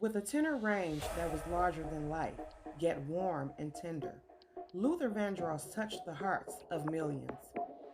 With a tenor range that was larger than life, yet warm and tender, Luther Vandross touched the hearts of millions.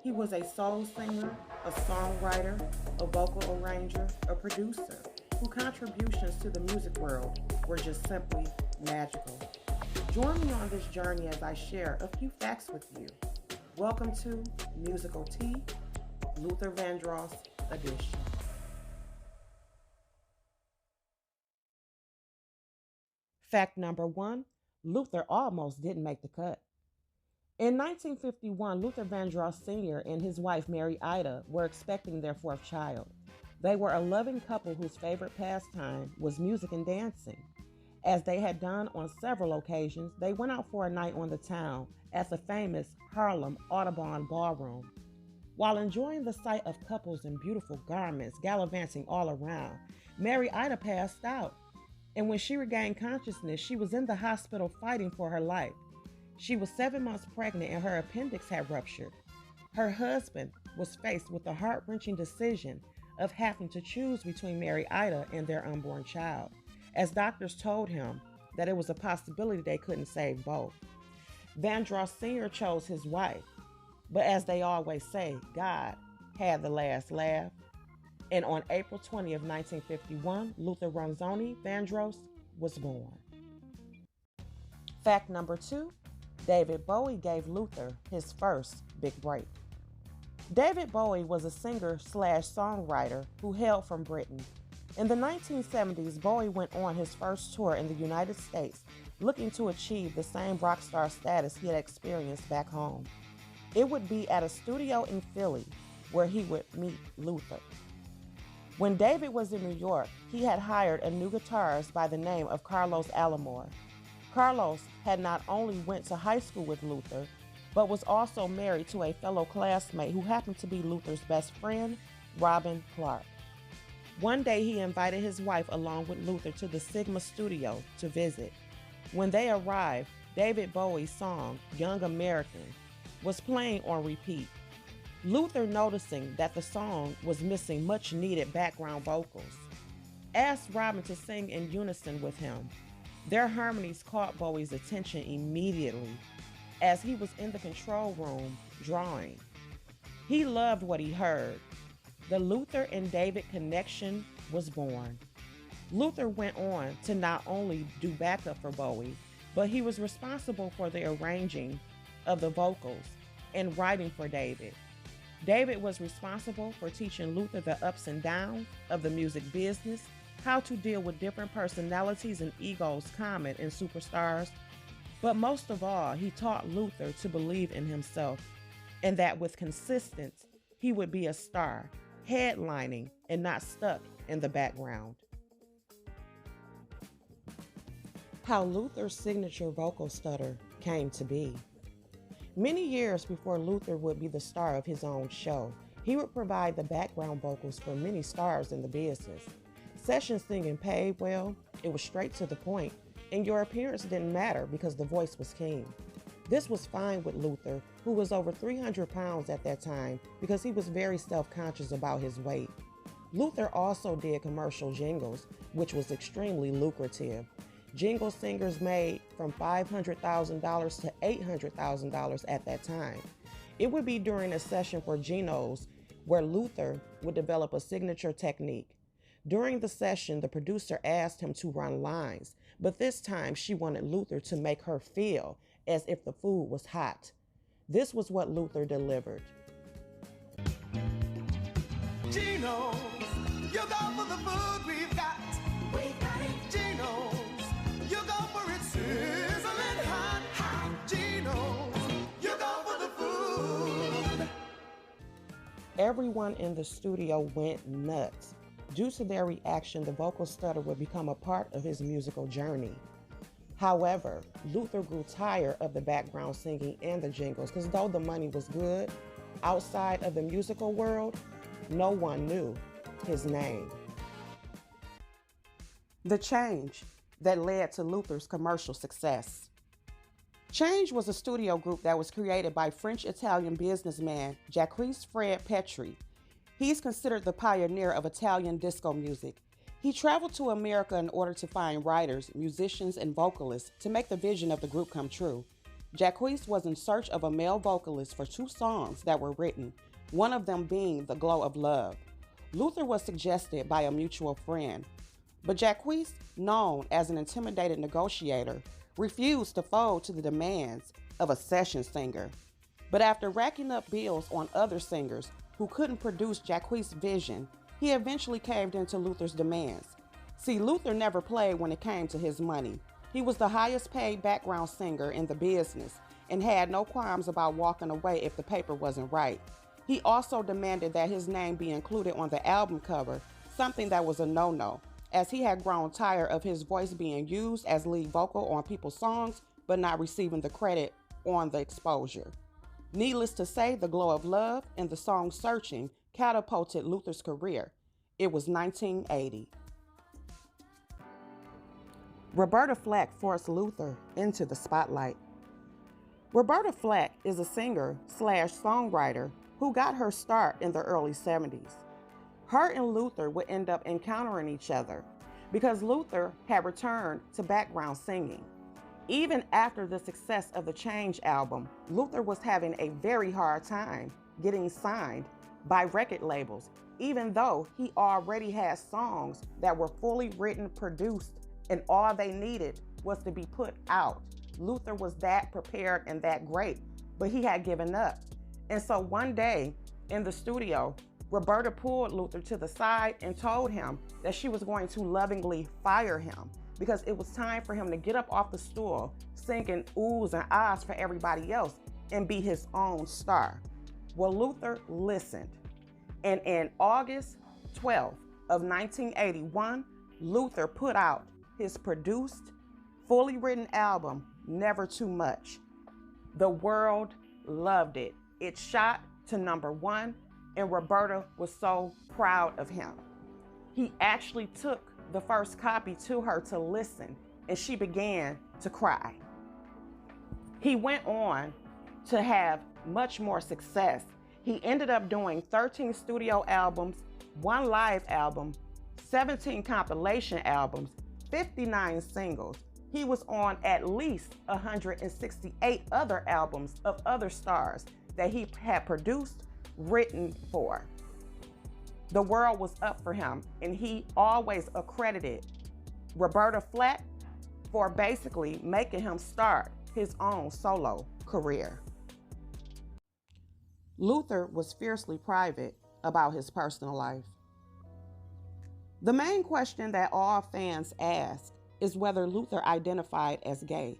He was a soul singer, a songwriter, a vocal arranger, a producer, whose contributions to the music world were just simply magical. Join me on this journey as I share a few facts with you. Welcome to Musical Tea, Luther Vandross edition. Fact number one, Luther almost didn't make the cut. In 1951, Luther Vandross Sr. and his wife Mary Ida were expecting their fourth child. They were a loving couple whose favorite pastime was music and dancing. As they had done on several occasions, they went out for a night on the town at the famous Harlem Audubon Ballroom. While enjoying the sight of couples in beautiful garments gallivanting all around, Mary Ida passed out. And when she regained consciousness, she was in the hospital fighting for her life. She was 7 months pregnant and her appendix had ruptured. Her husband was faced with the heart-wrenching decision of having to choose between Mary Ida and their unborn child, as doctors told him that it was a possibility they couldn't save both. Vandross Sr. chose his wife, but as they always say, God had the last laugh. And on April 20th, 1951, Luther Ronzoni Vandross was born. Fact number two, David Bowie gave Luther his first big break. David Bowie was a singer/songwriter who hailed from Britain. In the 1970s, Bowie went on his first tour in the United States, looking to achieve the same rock star status he had experienced back home. It would be at a studio in Philly where he would meet Luther. When David was in New York, he had hired a new guitarist by the name of Carlos Alomar. Carlos had not only went to high school with Luther, but was also married to a fellow classmate who happened to be Luther's best friend, Robin Clark. One day he invited his wife along with Luther to the Sigma studio to visit. When they arrived, David Bowie's song, Young American, was playing on repeat. Luther, noticing that the song was missing much needed background vocals, asked Robin to sing in unison with him. Their harmonies caught Bowie's attention immediately as he was in the control room drawing. He loved what he heard. The Luther and David connection was born. Luther went on to not only do backup for Bowie, but he was responsible for the arranging of the vocals and writing for David. David was responsible for teaching Luther the ups and downs of the music business, how to deal with different personalities and egos common in superstars. But most of all, he taught Luther to believe in himself and that with consistency, he would be a star, headlining and not stuck in the background. How Luther's signature vocal stutter came to be. Many years before Luther would be the star of his own show, he would provide the background vocals for many stars in the business. Session singing paid well, it was straight to the point, and your appearance didn't matter because the voice was king. This was fine with Luther, who was over 300 pounds at that time because he was very self-conscious about his weight. Luther also did commercial jingles, which was extremely lucrative. Jingle singers made from $500,000 to $800,000 at that time. It would be during a session for Geno's where Luther would develop a signature technique. During the session, the producer asked him to run lines, but this time she wanted Luther to make her feel as if the food was hot. This was what Luther delivered. Geno's, you go for the food we've got. We've got it. Geno's. You go for it sizzling hot, hot. Geno's, you go for the food. Everyone in the studio went nuts. Due to their reaction, the vocal stutter would become a part of his musical journey. However, Luther grew tired of the background singing and the jingles because though the money was good, outside of the musical world, no one knew his name. The change that led to Luther's commercial success. Change was a studio group that was created by French-Italian businessman Jacques Fred Petri. He's considered the pioneer of Italian disco music. He traveled to America in order to find writers, musicians, and vocalists to make the vision of the group come true. Jacquees was in search of a male vocalist for 2 songs that were written, one of them being The Glow of Love. Luther was suggested by a mutual friend, but Jacquees, known as an intimidated negotiator, refused to fold to the demands of a session singer. But after racking up bills on other singers who couldn't produce Jacquees' vision, he eventually caved into Luther's demands. See, Luther never played when it came to his money. He was the highest paid background singer in the business and had no qualms about walking away if the paper wasn't right. He also demanded that his name be included on the album cover, something that was a no-no, as he had grown tired of his voice being used as lead vocal on people's songs but not receiving the credit on the exposure. Needless to say, The Glow of Love and the song Searching catapulted Luther's career. It was 1980. Roberta Flack forced Luther into the spotlight. Roberta Flack is a singer/songwriter who got her start in the early 70s. Her and Luther would end up encountering each other because Luther had returned to background singing. Even after the success of the Change album, Luther was having a very hard time getting signed by record labels, even though he already had songs that were fully written, produced, and all they needed was to be put out. Luther was that prepared and that great, but he had given up. And so one day in the studio, Roberta pulled Luther to the side and told him that she was going to lovingly fire him because it was time for him to get up off the stool, singing oohs and ahs for everybody else and be his own star. Well, Luther listened. And in August 12th of 1981, Luther put out his produced, fully written album, Never Too Much. The world loved it. It shot to #1, and Roberta was so proud of him. He actually took the first copy to her to listen, and she began to cry. He went on to have much more success. He ended up doing 13 studio albums, 1 live album, 17 compilation albums, 59 singles. He was on at least 168 other albums of other stars that he had produced, written for. The world was up for him, and he always accredited Roberta Flack for basically making him start his own solo career. Luther was fiercely private about his personal life. The main question that all fans ask is whether Luther identified as gay,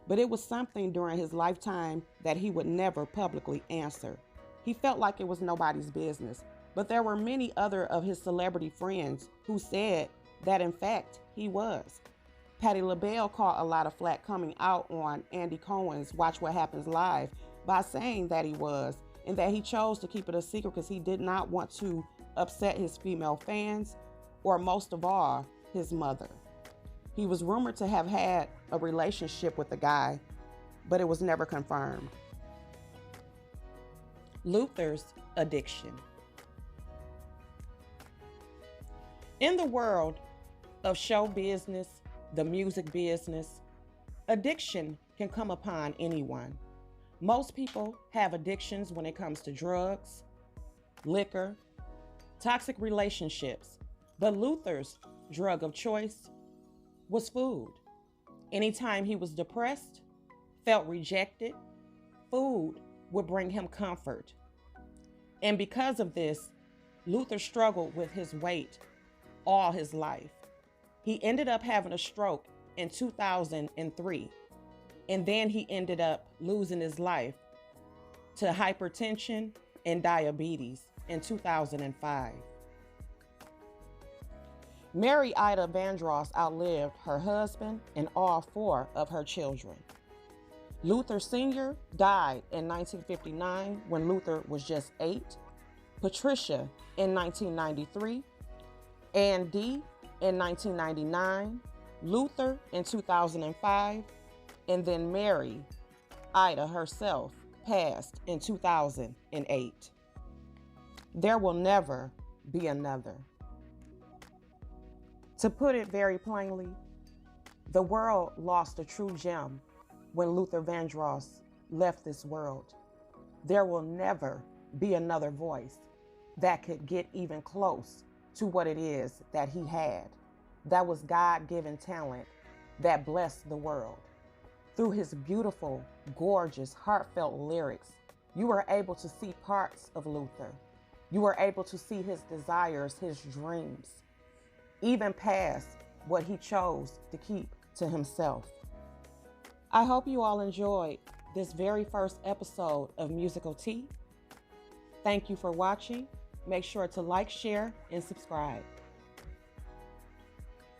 but it was something during his lifetime that he would never publicly answer. He felt like it was nobody's business, but there were many other of his celebrity friends who said that in fact he was. Patti LaBelle caught a lot of flack coming out on Andy Cohen's Watch What Happens Live by saying that he was, and that he chose to keep it a secret because he did not want to upset his female fans, or most of all, his mother. He was rumored to have had a relationship with the guy, but it was never confirmed. Luther's addiction. In the world of show business, the music business, addiction can come upon anyone. Most people have addictions when it comes to drugs, liquor, toxic relationships, but Luther's drug of choice was food. Anytime he was depressed, felt rejected, food would bring him comfort. And because of this, Luther struggled with his weight all his life. He ended up having a stroke in 2003, and then he ended up losing his life to hypertension and diabetes in 2005. Mary Ida Vandross outlived her husband and all 4 of her children. Luther Sr. died in 1959 when Luther was just 8, Patricia in 1993, Ann D. in 1999, Luther in 2005, and then Mary Ida herself passed in 2008. There will never be another. To put it very plainly, the world lost a true gem when Luther Vandross left this world. There will never be another voice that could get even close to what it is that he had. That was God-given talent that blessed the world. Through his beautiful, gorgeous, heartfelt lyrics, you were able to see parts of Luther. You were able to see his desires, his dreams, even past what he chose to keep to himself. I hope you all enjoyed this very first episode of Musical Tea. Thank you for watching. Make sure to like, share, and subscribe.